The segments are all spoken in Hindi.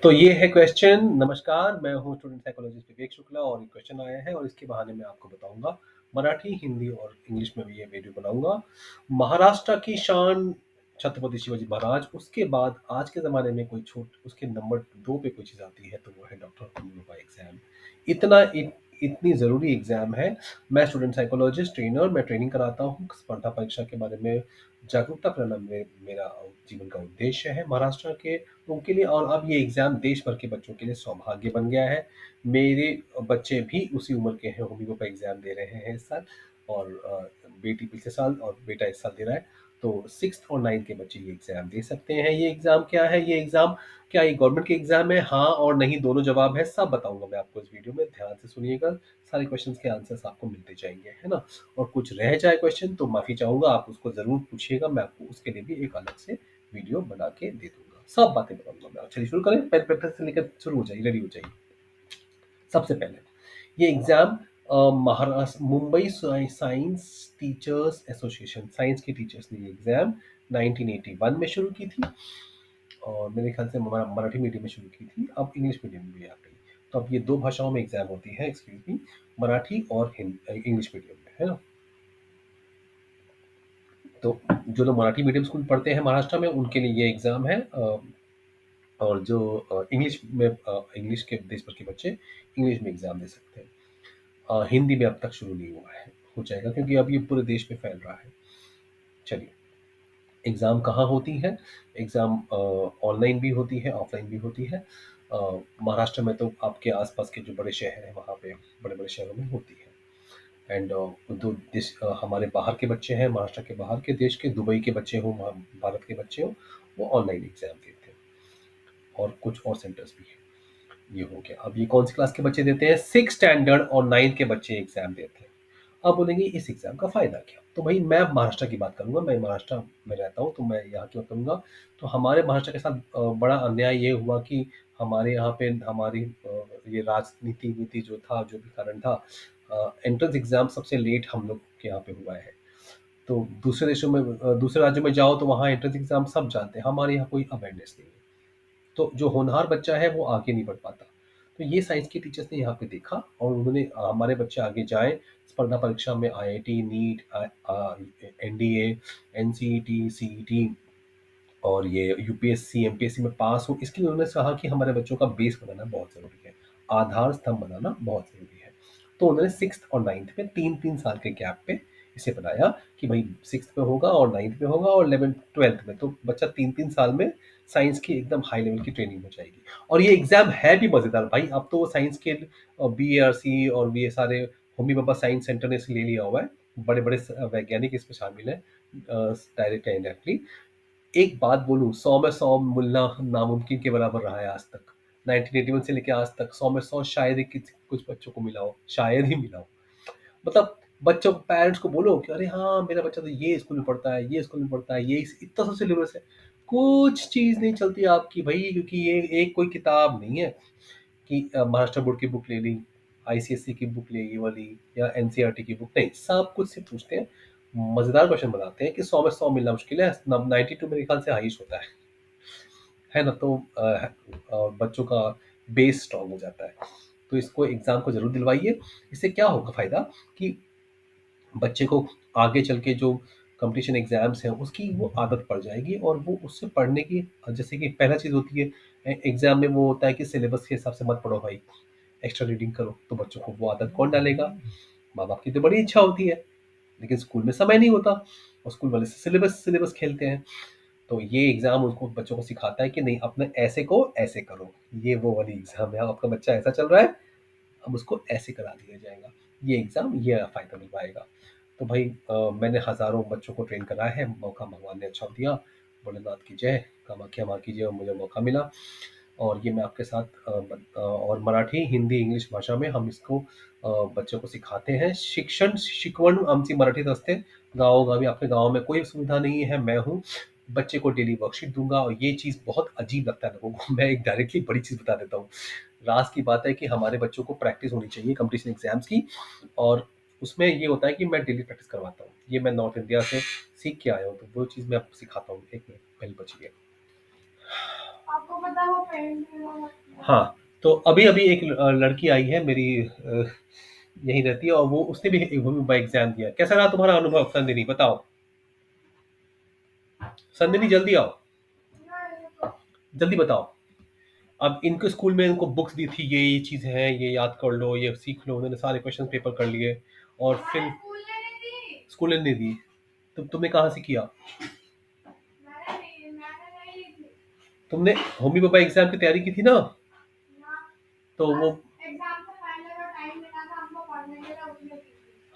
तो ये है क्वेश्चन। नमस्कार, मैं हूँ स्टूडेंट साइकोलॉजिस्ट विवेक शुक्ला और ये क्वेश्चन आया है और इसके बहाने मैं आपको बताऊंगा। मराठी, हिंदी और इंग्लिश में भी ये वीडियो बनाऊंगा। महाराष्ट्र की शान छत्रपति शिवाजी महाराज, उसके बाद आज के ज़माने में कोई छोट उसके नंबर 2 पे कोई चीज़ आती है तो वो है डॉक्टर होमियोपा एग्ज़ाम। इतनी ज़रूरी एग्ज़ाम है। मैं स्टूडेंट साइकोलॉजिस्ट ट्रेनर, मैं ट्रेनिंग कराता हूँ। स्पर्धा परीक्षा के बारे में जागरूकता फैलाना मेरा जीवन का उद्देश्य है महाराष्ट्र के लोगों के लिए। और अब ये एग्ज़ाम देश भर के बच्चों के लिए सौभाग्य बन गया है। मेरे बच्चे भी उसी उम्र के हैं, होमियोपैथ एग्ज़ाम दे रहे हैं इस साल। और बेटी पिछले साल और बेटा इस साल दे रहा है। तो 6th और 9th के बच्चे ये एग्ज़ाम दे सकते हैं। ये एग्ज़ाम क्या है? ये एग्ज़ाम क्या ये गवर्नमेंट के एग्ज़ाम है? हाँ और नहीं दोनों जवाब है, सब बताऊँगा मैं आपको इस वीडियो में। ध्यान से सुनिएगा, सारे क्वेश्चंस के आंसर्स आपको मिलते जाएँगे, है ना? और कुछ रह जाए क्वेश्चन तो माफ़ी चाहूँगा, आप उसको ज़रूर पूछिएगा, मैं आपको उसके लिए भी एक अलग से वीडियो बना के दे दूँगा। सब बातें बताऊँगा मैं। चलिए शुरू करें, पेन पेपर से लेकर शुरू हो जाइए, रेडी हो जाइए। सबसे पहले ये exam Maharashtra Mumbai science teachers association, science के टीचर्स ने ये एग्ज़ाम 1981 में शुरू की थी और मेरे ख्याल से मराठी मीडियम में शुरू की थी, अब इंग्लिश मीडियम में भी आ गई। तो अब ये 2 भाषाओं में एग्ज़ाम होती है, एक्सक्यूज़ मी, मराठी और इंग्लिश मीडियम में, है ना? तो जो लोग मराठी मीडियम स्कूल पढ़ते हैं महाराष्ट्र में, उनके लिए ये एग्ज़ाम है। और जो इंग्लिश के देश भर के बच्चे इंग्लिश में एग्ज़ाम दे सकते हैं। हिंदी में अब तक शुरू नहीं हुआ है, हो जाएगा क्योंकि अब ये पूरे देश में फैल रहा है। चलिए, एग्ज़ाम कहाँ होती है? एग्ज़ाम ऑनलाइन भी होती है, ऑफलाइन भी होती है। अ, महाराष्ट्र में तो आपके आसपास के जो बड़े शहर हैं वहाँ पे बड़े-बड़े शहरों में होती है। एंड हमारे बाहर के बच्चे हैं, महाराष्ट्र के बाहर के देश के, दुबई के बच्चे हों, भारत के बच्चे हों, वो ऑनलाइन एग्ज़ाम देते हैं। और कुछ और सेंटर्स भी हैं। ये हो गया। अब ये कौन सी क्लास के बच्चे देते हैं? 6 स्टैंडर्ड और 9th के बच्चे एग्ज़ाम देते हैं। अब बोलेंगे इस एग्ज़ाम का फ़ायदा क्या? तो भाई मैं महाराष्ट्र की बात करूँगा, मैं महाराष्ट्र में रहता हूँ तो मैं यहाँ की बात करूँगा। तो हमारे महाराष्ट्र के साथ बड़ा अन्याय ये हुआ कि हमारे यहाँ पे हमारी ये राजनीति जो था, जो भी कारण था, एंट्रेंस एग्ज़ाम सबसे लेट हम लोग के यहाँ पे हुआ है। तो दूसरे देशों में दूसरे राज्यों में जाओ तो वहाँ एंट्रेंस एग्ज़ाम सब जानते हैं, हमारे यहाँ कोई अवेयरनेस नहीं है। तो जो होनहार बच्चा है वो आगे नहीं बढ़ पाता। तो ये साइंस के टीचर्स ने यहाँ पे देखा और उन्होंने हमारे बच्चे आगे जाएँ, स्पर्धा परीक्षा में IIT, NEET, NDA, NCET, CET और ये यूपीएससी, एमपीएससी में पास हो, इसके लिए उन्होंने कहा कि हमारे बच्चों का बेस बनाना बहुत ज़रूरी है, आधार स्तंभ बनाना बहुत ज़रूरी है। तो उन्होंने 6th और 9th में 3-3 साल के गैप पे इसे बनाया कि भाई 6th में होगा और 9th में होगा और 11th-12th में, तो बच्चा 3-3 साल में साइंस की एकदम हाई लेवल की ट्रेनिंग हो जाएगी। और ये एग्ज़ाम है भी मज़ेदार भाई, अब तो साइंस के बीएआरसी और ये सारे होमी भाभा साइंस सेंटर ने इसे ले लिया हुआ है। बड़े-बड़े वैज्ञानिक इसमें शामिल हैं, डायरेक्ट या इनडायरेक्टली। एक बात बोलूँ, 100 में 100 मिलना नामुमकिन के बराबर रहा है आज तक। 1981 से लेके आज तक 100 में 100 शायद ही किसी कुछ बच्चों को मिला हो, शायद ही मिला हो। मतलब बच्चों पेरेंट्स को बोलो कि अरे हाँ, मेरा बच्चा तो ये स्कूल में पढ़ता है, ये स्कूल में पढ़ता है, ये इतना सा सिलेबस है। कुछ चीज़ नहीं चलती आपकी भई, क्योंकि ये एक कोई किताब नहीं है कि महाराष्ट्र बोर्ड की बुक ले ली, आईसीएसई की बुक ले ये वाली या एनसीईआरटी की बुक, नहीं, सब कुछ से पूछते हैं। मज़ेदार क्वेश्चन बनाते हैं कि 100 में 100 मिलना मुश्किल है, 92 मेरे ख्याल से हाईएस्ट होता है ना? तो बच्चों का बेस स्ट्रॉन्ग हो जाता है। तो इसको एग्ज़ाम को ज़रूर दिलवाइए। इससे क्या होगा फ़ायदा कि बच्चे को आगे चल के जो कॉम्पिटिशन एग्ज़ाम्स हैं उसकी वो आदत पड़ जाएगी और वो उससे पढ़ने की, जैसे कि पहला चीज़ होती है एग्ज़ाम में, वो होता है कि सिलेबस के हिसाब से मत पढ़ो भाई, एक्स्ट्रा रीडिंग करो। तो बच्चों को वो आदत कौन डालेगा? माँ-बाप की तो बड़ी इच्छा होती है, लेकिन स्कूल में समय नहीं होता और स्कूल वाले सिलेबस सिलेबस खेलते हैं। तो ये एग्ज़ाम उसको बच्चों को सिखाता है कि नहीं, अपने ऐसे को ऐसे करो। ये वो वाली एग्ज़ाम है, आपका बच्चा ऐसा चल रहा है, अब उसको ऐसे करा दिया जाएगा। ये एग्ज़ाम ये फ़ायदा निभाएगा। तो भाई मैंने हज़ारों बच्चों को ट्रेन कराया है, मौका भगवान ने अच्छा दिया। भोलेनाथ की जय, कामाख्या माँ की जय, और मुझे मौका मिला और ये मैं आपके साथ और मराठी, हिंदी, इंग्लिश भाषा में हम इसको बच्चों को सिखाते हैं। शिकवण आमची मराठीत असते। गावोगावी, आपके गाँव में कोई सुविधा नहीं है, मैं हूँ। बच्चे को डेली वर्कशीट दूँगा और ये चीज़ बहुत अजीब लगता है लोगों को। मैं एक डायरेक्टली बड़ी चीज़ बता देता हूँ। राज़ की बात है कि हमारे बच्चों को प्रैक्टिस होनी चाहिए कॉम्पिटिशन एग्ज़ाम्स की, और उसमें ये होता है कि मैं डेली प्रैक्टिस करवाता हूँ। ये मैं नॉर्थ इंडिया से सीख के आया हूँ, तो वो चीज़ मैं आपको सिखाता हूँ। 1 मिनट, बेल बजी है। आपको पता है वो हाँ, तो अभी-अभी एक लड़की आई है मेरी, यहीं रहती है और वो उसने भी एग्ज़ाम दिया। कैसा रहा तुम्हारा अनुभव संदिनी बताओ? संदिनी जल्दी आओ, जल्दी बताओ। अब इनके स्कूल में इनको बुक्स दी थी, ये चीज़ है, ये याद कर लो, ये सीख लो। उन्होंने सारे क्वेश्चन पेपर कर लिए और फिर स्कूल ने नहीं दी। तुमने कहाँ से किया? तुमने होमी पापा एग्जाम की तैयारी की थी ना? तो वो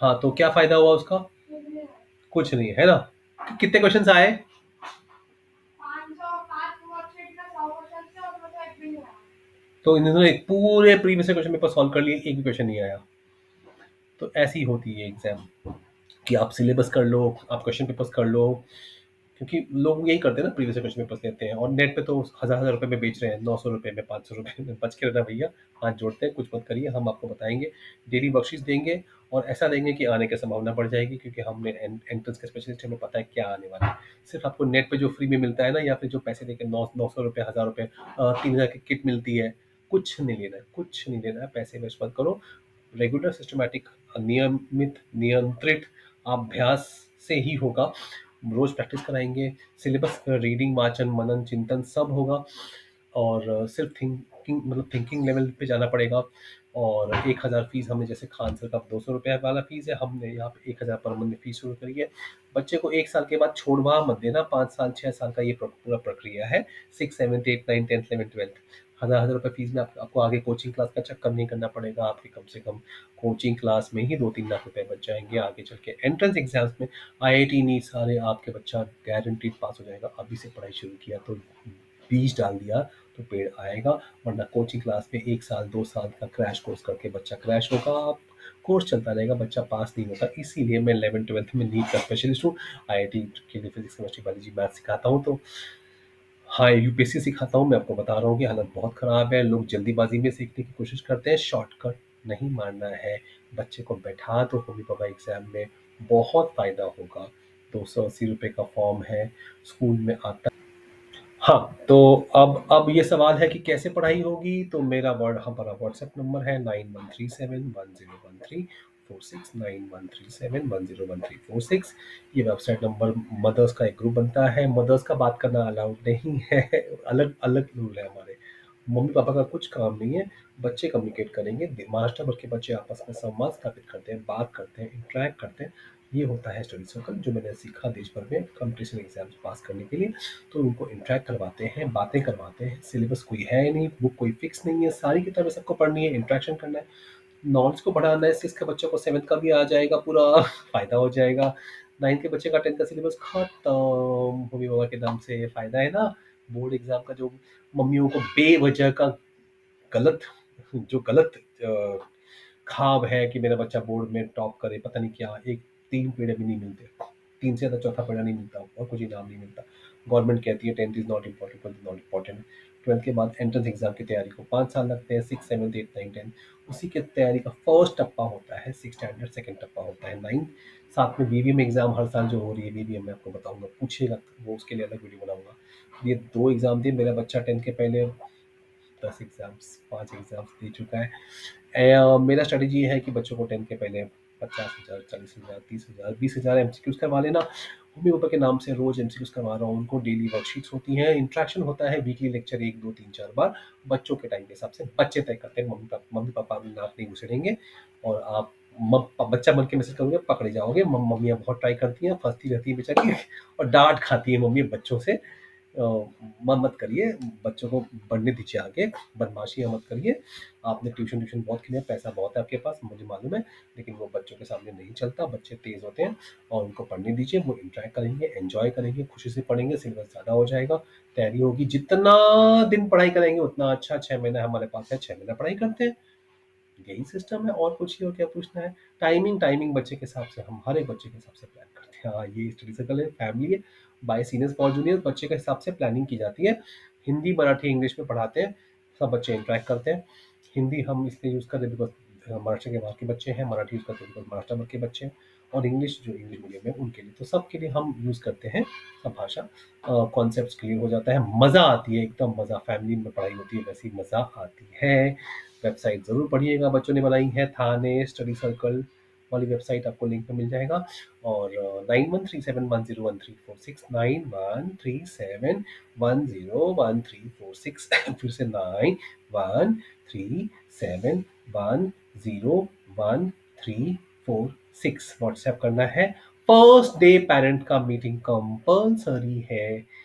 हाँ, तो क्या फायदा हुआ उसका? कुछ नहीं है ना। कितने क्वेश्चन आए? तो इन्होंने एक पूरे प्रीवियस क्वेश्चन पेपर सॉल्व कर लिए, एक भी क्वेश्चन नहीं आया। तो ऐसी होती है एग्जाम कि आप सिलेबस कर लो, आप क्वेश्चन पेपर्स कर लो, क्योंकि लोग यही करते हैं ना, प्रीवियस क्वेश्चन पेपर्स लेते हैं और नेट पे तो हजार हजार रुपए में बेच रहे हैं, 900 रुपए में, 500 रुपए में। बच के रहना भैया, हाथ जोड़ते हैं, कुछ मत करिए, हम आपको बताएंगे, डेली बख्शीश देंगे और ऐसा देंगे कि आने की संभावना बढ़ जाएगी, क्योंकि हमने एंट्रेंस के स्पेशलिस्ट, हमें पता है क्या आने वाला है। सिर्फ आपको नेट पे जो फ्री में मिलता है ना, या फिर जो पैसे देके 900 रुपये, 1000 रुपये, 3000 की किट मिलती है, कुछ नहीं लेना है, कुछ नहीं लेना है, पैसे वेस्ट मत करो। रेगुलर सिस्टमैटिक, नियमित नियंत्रित अभ्यास से ही होगा। रोज प्रैक्टिस कराएंगे, सिलेबस रीडिंग, वाचन, मनन, चिंतन सब होगा और सिर्फ थिंकिंग, मतलब थिंकिंग लेवल पे जाना पड़ेगा। और 1000 फीस हमने, जैसे खान सर का 200 रुपये वाला फीस है, हमने यहाँ पे 1000 पर मंथ में फीस शुरू करी है। बच्चे को 1 साल के बाद छोड़वा मत देना, 5 साल 6 साल का ये पूरा प्रक्रिया है। 6, 7, 8, 9, 10, 11, 12 हजार हजार रुपये फीस में आपको आगे कोचिंग क्लास का चक्कर नहीं करना पड़ेगा। आपके कम से कम कोचिंग क्लास में ही 2-3 लाख रुपए बच जाएंगे। आगे चल के एंट्रेंस एग्जाम्स में, आईआईटी नीट सारे, आपके बच्चा गारंटीड पास हो जाएगा। अभी से पढ़ाई शुरू किया तो, बीज डाल दिया तो पेड़ आएगा। वरना कोचिंग क्लास में 1 साल 2 साल का क्रैश कोर्स करके बच्चा क्रैश होगा, आप कोर्स चलता रहेगा, बच्चा पास नहीं होता। इसीलिए मैं 11th 12th में नीट का स्पेशलिस्ट हूँ। आईआईटी के लिए फिजिक्स केमिस्ट्री बायोलॉजी मैथ सिखाता हूँ। तो हाँ, यूपीएससी सिखाता हूँ। मैं आपको बता रहा हूँ कि हालत बहुत ख़राब है। लोग जल्दीबाजी में सीखने की कोशिश करते हैं, शॉर्टकट नहीं मारना है। बच्चे को बैठा दो होमी बाबा एग्ज़ाम में, बहुत फ़ायदा होगा। 280 रुपये का फॉर्म है, स्कूल में आता। हाँ, तो अब ये सवाल है कि कैसे पढ़ाई होगी। तो मेरा हमारा व्हाट्सएप नंबर है 9137101346, 9137101346। ये वेबसाइट नंबर, मदर्स का एक ग्रुप बनता है। मदर्स का बात करना अलाउड नहीं है, अलग अलग रूल है हमारे। मम्मी पापा का कुछ काम नहीं है, बच्चे कम्युनिकेट करेंगे। महाराष्ट्र भर के बच्चे आपस में संवाद स्थापित करते हैं, बात करते हैं, इंटरेक्ट करते हैं। ये होता है स्टडी सर्कल, जो मैंने सीखा देश भर में कंपटीशन एग्जाम्स पास करने के लिए। तो उनको इंटरेक्ट करवाते हैं, बातें करवाते हैं। सिलेबस कोई है नहीं, बुक कोई फिक्स नहीं है, सारी किताबें सबको पढ़नी है, इंटरेक्शन करना है, नॉलेज को बढ़ाना है। 6 के बच्चों को 7 का भी आ जाएगा पूरा, फायदा हो जाएगा। 9 के बच्चे का 10 का सिलेबस खत्म। मम्मी पापा के नाम से फायदा है ना। बोर्ड एग्जाम का जो मम्मियों को बेवजह का गलत, जो गलत ख्वाब है कि मेरा बच्चा बोर्ड में टॉप करे, पता नहीं क्या, एक 3 पेड़ भी नहीं मिलते, 3 से ज़्यादा चौथा पेड़ नहीं मिलता और कुछ इनाम नहीं मिलता। गवर्नमेंट कहती है 10th is not important, 12th not important. 12th के बाद एंट्रेंस एग्जाम की तैयारी को 5 साल लगते हैं, 6, 7, 8, 9, 10। उसी की तैयारी का फर्स्ट टप्पा होता है 6 स्टैंडर्ड, सेकंड टप्पा होता है 9। साथ में बीबीएम एग्जाम हर साल जो हो रही है, बीबीएम मैं आपको बताऊंगा, पूछिएगा वो, उसके लिए अलग वीडियो बनाऊंगा। ये 2 एग्जाम दिए मेरा बच्चा 10 के पहले, 10 एग्जाम्स, 5 एग्जाम्स दे चुका है। मेरा स्ट्रेटेजी है कि बच्चों को 10 के पहले 50,000, 40,000, 30,000, 20,000 एमसीक्यूज करवा लेना। मम्मी पापा के नाम से रोज एमसीक्यूज करवा रहा हूँ उनको। डेली वर्कशीट्स होती हैं, इंटरेक्शन होता है, वीकली लेक्चर 1, 2, 3, 4 बार। बच्चों के टाइम के हिसाब से बच्चे तय करते हैं, मम्मी पापा अपनी नाक नहीं घुसेड़ेंगे। और आप बच्चा बन के मैसेज करोगे, पकड़े जाओगे। मम्मियाँ बहुत ट्राई करती हैं, फंसती रहती है बेचारी और डांट खाती है मम्मी बच्चों से। मन मत करिए, बच्चों को बढ़ने दीजिए आगे, बदमाशियाँ मत करिए। आपने ट्यूशन ट्यूशन बहुत किया, पैसा बहुत है आपके पास, मुझे मालूम है, लेकिन वो बच्चों के सामने नहीं चलता। बच्चे तेज़ होते हैं और उनको पढ़ने दीजिए, वो इंटरेक्ट करेंगे, एंजॉय करेंगे, खुशी से पढ़ेंगे, सिलेबस ज़्यादा हो जाएगा, तैयारी होगी। जितना दिन पढ़ाई करेंगे उतना अच्छा। 6 महीने हमारे पास है, 6 महीने पढ़ाई करते हैं, यही सिस्टम है। और कुछ ही और क्या पूछना है। टाइमिंग टाइमिंग बच्चे के हिसाब से, हम हर एक बच्चे के हिसाब से प्लान करते हैं। हाँ, ये स्टडी सर्कल है, फैमिली है, बाय सीनियर्स फॉर जूनियर, बच्चे के हिसाब से प्लानिंग की जाती है। हिंदी मराठी इंग्लिश में पढ़ाते हैं, सब बच्चे इंटरेक्ट करते हैं। हिंदी हम इसलिए यूज़ करते हैं बिकॉज महाराष्ट्र के बाहर के बच्चे हैं, मराठी यूज़ करते हैं बिकॉज महाराष्ट्र भर के बच्चे हैं। और इंग्लिश जो इंग्लिश मीडियम है उनके लिए, तो सबके लिए हम यूज़ करते हैं सब भाषा। कॉन्सेप्ट्स क्लियर हो जाता है, मज़ा आती है, एकदम मज़ा, फैमिली में पढ़ाई होती है वैसी मज़ा आती है। वेबसाइट ज़रूर पढ़िएगा, बच्चों ने बनाई है, थाने स्टडी सर्कल वाली वेबसाइट, आपको लिंक में मिल जाएगा। और 9137101346, 9137101346 फिर से 9137101346 व्हाट्सएप करना है। फर्स्ट डे पेरेंट का मीटिंग कंपल्सरी है।